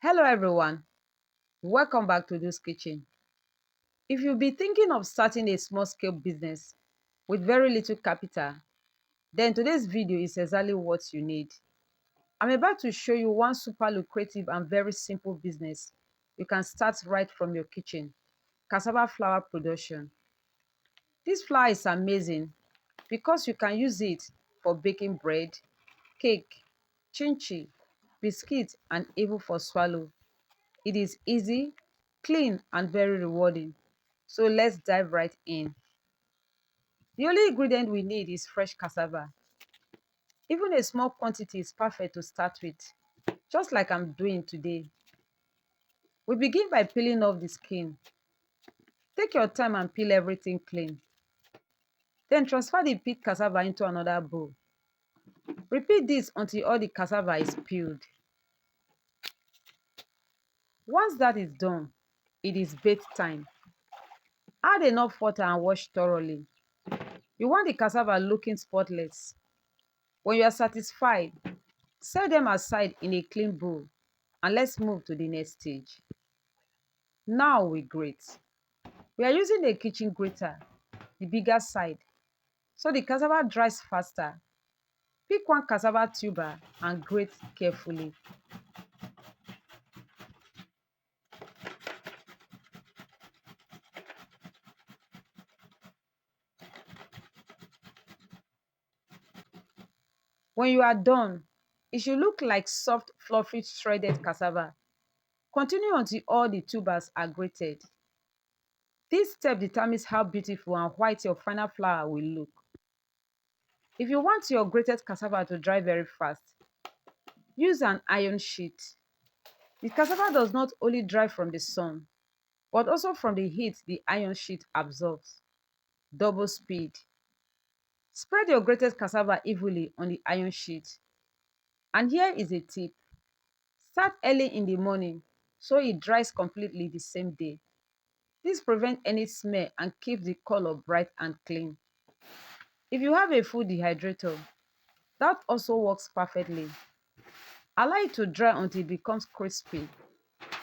Hello everyone, welcome back to UdusKitchen. If you'll be thinking of starting a small-scale business with very little capital, then today's video is exactly what you need. I'm about to show you one super lucrative and very simple business you can start right from your kitchen: cassava flour production. This flour is amazing because you can use it for baking bread, cake, chin-chin, biscuits, and even for swallow. It is easy, clean, and very rewarding. So let's dive right in. The only ingredient we need is fresh cassava. Even a small quantity is perfect to start with, just like I'm doing today. We begin by peeling off the skin. Take your time and peel everything clean. Then transfer the peeled cassava into another bowl. Repeat this until all the cassava is peeled. Once that is done, it is bake time. Add enough water and wash thoroughly. You want the cassava looking spotless. When you are satisfied, set them aside in a clean bowl and let's move to the next stage. Now we grate. We are using a kitchen grater, the bigger side, so the cassava dries faster. Pick one cassava tuber and grate carefully. When you are done, it should look like soft, fluffy, shredded cassava. Continue until all the tubers are grated. This step determines how beautiful and white your final flour will look. If you want your grated cassava to dry very fast, use an iron sheet. The cassava does not only dry from the sun, but also from the heat the iron sheet absorbs. Double speed. Spread your grated cassava evenly on the iron sheet. And here is a tip. Start early in the morning so it dries completely the same day. This prevents any smell and keeps the color bright and clean. If you have a food dehydrator, that also works perfectly. Allow it to dry until it becomes crispy,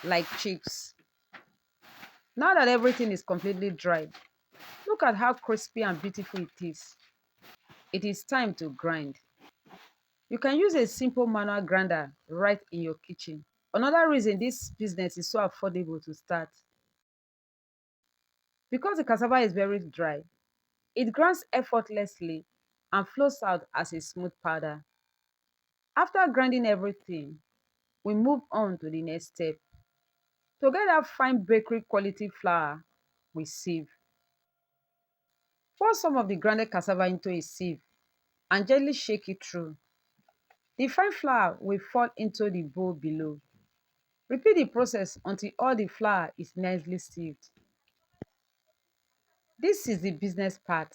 like chips. Now that everything is completely dried, look at how crispy and beautiful it is. It is time to grind. You can use a simple manual grinder right in your kitchen. Another reason this business is so affordable to start, because the cassava is very dry, it grinds effortlessly and flows out as a smooth powder. After grinding everything, we move on to the next step. To get that fine bakery quality flour, we sieve. Pour some of the grounded cassava into a sieve and gently shake it through. The fine flour will fall into the bowl below. Repeat the process until all the flour is nicely sieved. This is the business part.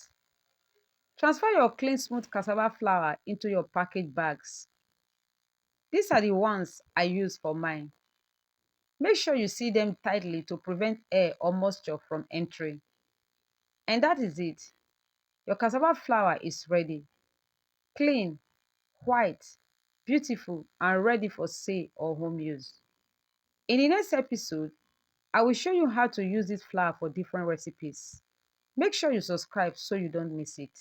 Transfer your clean smooth cassava flour into your package bags. These are the ones I use for mine. Make sure you seal them tightly to prevent air or moisture from entering. And that is it. Your cassava flour is ready. Clean, white, beautiful, and ready for sale or home use. In the next episode, I will show you how to use this flour for different recipes. Make sure you subscribe so you don't miss it.